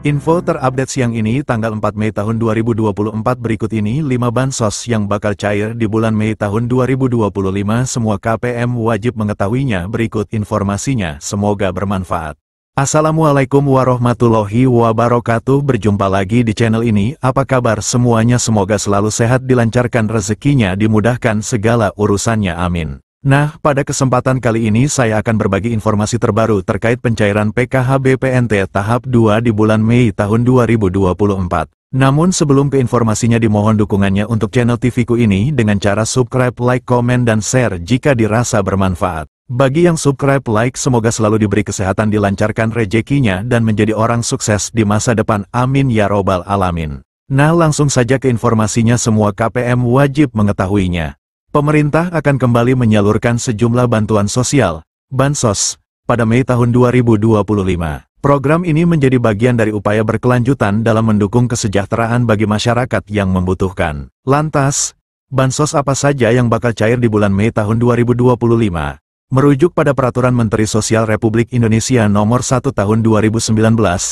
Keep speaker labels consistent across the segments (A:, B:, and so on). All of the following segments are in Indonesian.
A: Info terupdate siang ini tanggal 4 Mei tahun 2024 berikut ini 5 bansos yang bakal cair di bulan Mei tahun 2025. Semua KPM wajib mengetahuinya, berikut informasinya, semoga bermanfaat. Assalamualaikum warahmatullahi wabarakatuh. Berjumpa lagi di channel ini. Apa kabar semuanya? Semoga selalu sehat, dilancarkan rezekinya, dimudahkan segala urusannya, amin. Nah, pada kesempatan kali ini saya akan berbagi informasi terbaru terkait pencairan PKH BPNT tahap 2 di bulan Mei tahun 2024. Namun sebelum ke informasinya, dimohon dukungannya untuk channel TV-ku ini dengan cara subscribe, like, komen, dan share jika dirasa bermanfaat. Bagi yang subscribe, like, semoga selalu diberi kesehatan, dilancarkan rezekinya, dan menjadi orang sukses di masa depan, amin ya robbal alamin. Nah, langsung saja ke informasinya. Semua KPM wajib mengetahuinya. Pemerintah akan kembali menyalurkan sejumlah bantuan sosial, bansos, pada Mei tahun 2025. Program ini menjadi bagian dari upaya berkelanjutan dalam mendukung kesejahteraan bagi masyarakat yang membutuhkan. Lantas, bansos apa saja yang bakal cair di bulan Mei tahun 2025? Merujuk pada Peraturan Menteri Sosial Republik Indonesia Nomor 1 Tahun 2019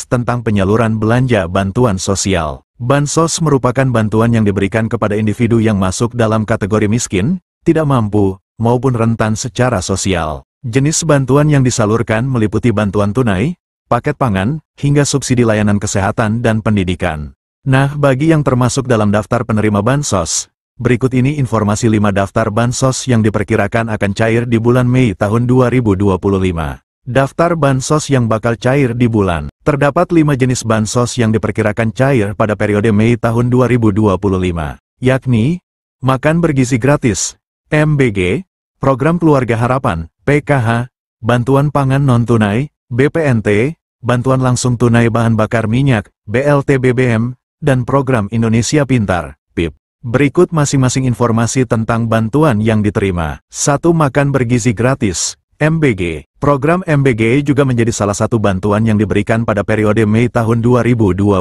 A: tentang penyaluran belanja bantuan sosial. Bansos merupakan bantuan yang diberikan kepada individu yang masuk dalam kategori miskin, tidak mampu, maupun rentan secara sosial. Jenis bantuan yang disalurkan meliputi bantuan tunai, paket pangan, hingga subsidi layanan kesehatan dan pendidikan. Nah, bagi yang termasuk dalam daftar penerima bansos, berikut ini informasi 5 daftar bansos yang diperkirakan akan cair di bulan Mei tahun 2025. Daftar bansos yang bakal cair di bulan. Terdapat 5 jenis bansos yang diperkirakan cair pada periode Mei tahun 2025, yakni Makan Bergizi Gratis, MBG, Program Keluarga Harapan, PKH, Bantuan Pangan Non-Tunai, BPNT, Bantuan Langsung Tunai Bahan Bakar Minyak, BLT BBM, dan Program Indonesia Pintar, PIP. Berikut masing-masing informasi tentang bantuan yang diterima. 1. Makan Bergizi Gratis, MBG. Program MBG juga menjadi salah satu bantuan yang diberikan pada periode Mei tahun 2025.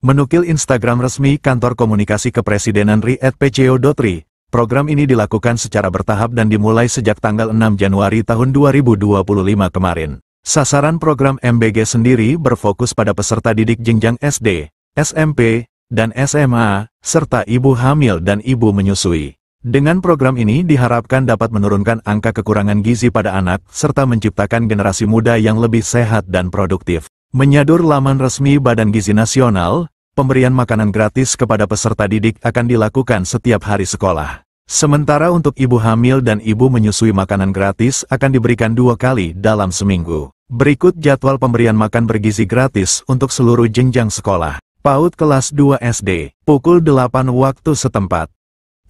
A: Menukil Instagram resmi Kantor Komunikasi Kepresidenan RI @pco.ri, program ini dilakukan secara bertahap dan dimulai sejak tanggal 6 Januari tahun 2025 kemarin. Sasaran program MBG sendiri berfokus pada peserta didik jenjang SD, SMP, dan SMA, serta ibu hamil dan ibu menyusui. Dengan program ini diharapkan dapat menurunkan angka kekurangan gizi pada anak, serta menciptakan generasi muda yang lebih sehat dan produktif. Menyadur laman resmi Badan Gizi Nasional, pemberian makanan gratis kepada peserta didik akan dilakukan setiap hari sekolah. Sementara untuk ibu hamil dan ibu menyusui, makanan gratis akan diberikan 2 kali dalam seminggu. Berikut jadwal pemberian makan bergizi gratis untuk seluruh jenjang sekolah. PAUD kelas 2 SD, pukul 8 waktu setempat.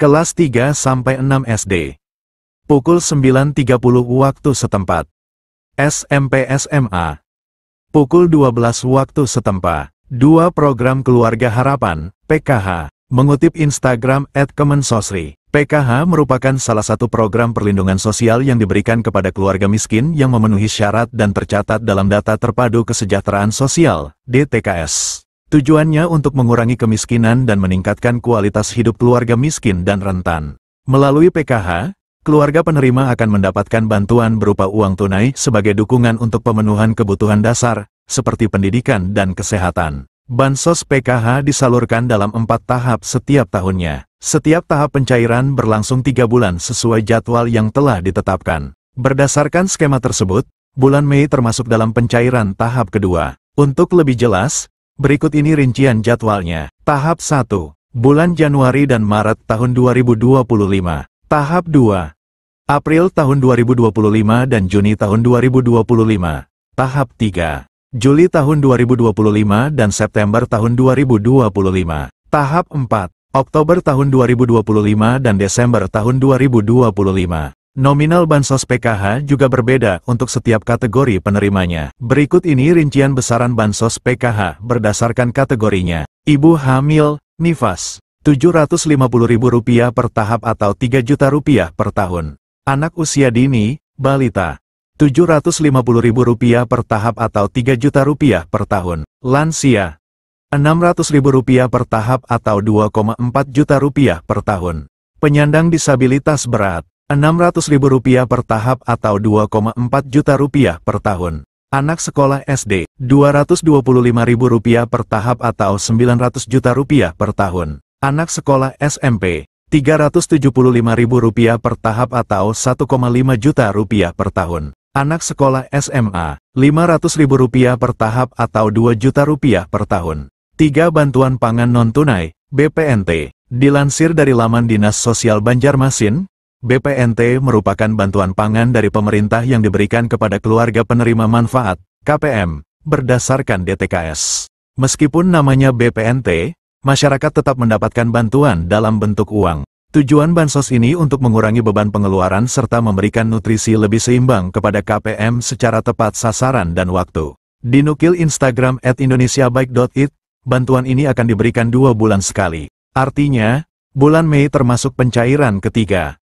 A: Kelas 3 sampai 6 SD, pukul 9.30 waktu setempat. SMP SMA, pukul 12 waktu setempat. 2. Program Keluarga Harapan, PKH. Mengutip Instagram @kemensosri, PKH merupakan salah satu program perlindungan sosial yang diberikan kepada keluarga miskin yang memenuhi syarat dan tercatat dalam Data Terpadu Kesejahteraan Sosial, DTKS. Tujuannya untuk mengurangi kemiskinan dan meningkatkan kualitas hidup keluarga miskin dan rentan. Melalui PKH, keluarga penerima akan mendapatkan bantuan berupa uang tunai sebagai dukungan untuk pemenuhan kebutuhan dasar, seperti pendidikan dan kesehatan. Bansos PKH disalurkan dalam 4 tahap setiap tahunnya. Setiap tahap pencairan berlangsung 3 bulan sesuai jadwal yang telah ditetapkan. Berdasarkan skema tersebut, bulan Mei termasuk dalam pencairan tahap kedua. Untuk lebih jelas, berikut ini rincian jadwalnya. Tahap 1, bulan Januari dan Maret tahun 2025. Tahap 2, April tahun 2025 dan Juni tahun 2025. Tahap 3, Juli tahun 2025 dan September tahun 2025. Tahap 4, Oktober tahun 2025 dan Desember tahun 2025. Nominal bansos PKH juga berbeda untuk setiap kategori penerimanya. Berikut ini rincian besaran bansos PKH berdasarkan kategorinya. Ibu hamil, nifas, Rp750.000 per tahap atau Rp3 juta per tahun. Anak usia dini, balita, Rp750.000 per tahap atau Rp3 juta per tahun. Lansia, Rp600.000 per tahap atau Rp2,4 juta per tahun. Penyandang disabilitas berat, Rp600.000 per tahap atau Rp2,4 juta per tahun. Anak sekolah SD, Rp225.000 per tahap atau Rp900 juta per tahun. Anak sekolah SMP, Rp375.000 per tahap atau Rp1,5 juta per tahun. Anak sekolah SMA, Rp500.000 per tahap atau Rp2 juta per tahun. 3. Bantuan pangan non-tunai, BPNT. Dilansir dari laman Dinas Sosial Banjarmasin, BPNT merupakan bantuan pangan dari pemerintah yang diberikan kepada keluarga penerima manfaat, KPM, berdasarkan DTKS. Meskipun namanya BPNT, masyarakat tetap mendapatkan bantuan dalam bentuk uang. Tujuan bansos ini untuk mengurangi beban pengeluaran serta memberikan nutrisi lebih seimbang kepada KPM secara tepat sasaran dan waktu. Dinukil Instagram @indonesiabaik.it, bantuan ini akan diberikan 2 bulan sekali. Artinya, bulan Mei termasuk pencairan ketiga.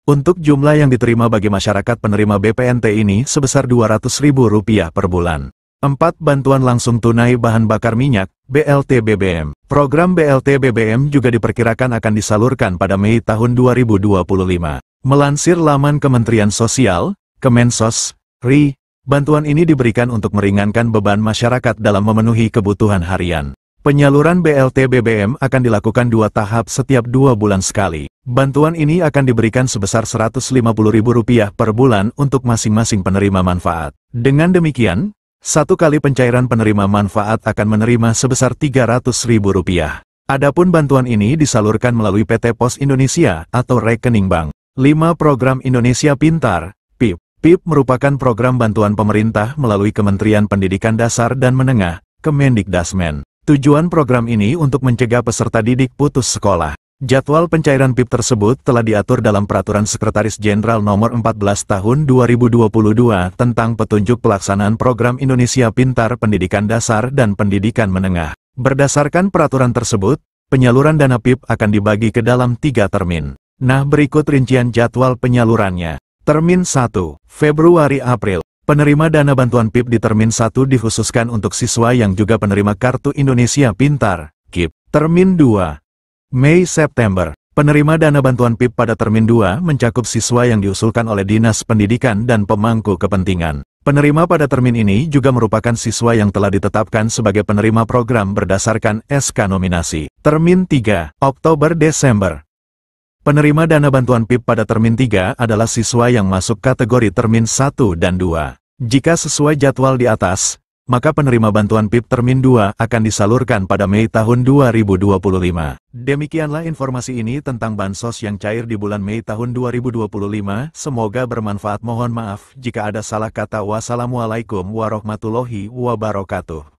A: Untuk jumlah yang diterima bagi masyarakat penerima BPNT ini sebesar Rp200.000 per bulan. 4. Bantuan langsung tunai bahan bakar minyak, BLT BBM. Program BLT BBM juga diperkirakan akan disalurkan pada Mei tahun 2025. Melansir laman Kementerian Sosial, Kemensos, RI, bantuan ini diberikan untuk meringankan beban masyarakat dalam memenuhi kebutuhan harian. Penyaluran BLT BBM akan dilakukan 2 tahap setiap 2 bulan sekali. Bantuan ini akan diberikan sebesar Rp150.000 per bulan untuk masing-masing penerima manfaat. Dengan demikian, 1 kali pencairan penerima manfaat akan menerima sebesar Rp300.000. Adapun bantuan ini disalurkan melalui PT Pos Indonesia atau rekening bank. 5. Program Indonesia Pintar, PIP. PIP merupakan program bantuan pemerintah melalui Kementerian Pendidikan Dasar dan Menengah, Kemendikdasmen. Tujuan program ini untuk mencegah peserta didik putus sekolah. Jadwal pencairan PIP tersebut telah diatur dalam Peraturan Sekretaris Jenderal Nomor 14 Tahun 2022 tentang petunjuk pelaksanaan program Indonesia Pintar Pendidikan Dasar dan Pendidikan Menengah. Berdasarkan peraturan tersebut, penyaluran dana PIP akan dibagi ke dalam 3 termin. Nah, berikut rincian jadwal penyalurannya. Termin 1, Februari-April. Penerima dana bantuan PIP di Termin 1 dikhususkan untuk siswa yang juga penerima Kartu Indonesia Pintar, KIP. Termin 2, Mei-September. Penerima dana bantuan PIP pada Termin 2 mencakup siswa yang diusulkan oleh Dinas Pendidikan dan pemangku kepentingan. Penerima pada termin ini juga merupakan siswa yang telah ditetapkan sebagai penerima program berdasarkan SK nominasi. Termin 3, Oktober-Desember. Penerima dana bantuan PIP pada Termin 3 adalah siswa yang masuk kategori Termin 1 dan 2. Jika sesuai jadwal di atas, maka penerima bantuan PIP Termin 2 akan disalurkan pada Mei tahun 2025. Demikianlah informasi ini tentang bansos yang cair di bulan Mei tahun 2025. Semoga bermanfaat. Mohon maaf jika ada salah kata. Wassalamualaikum warahmatullahi wabarakatuh.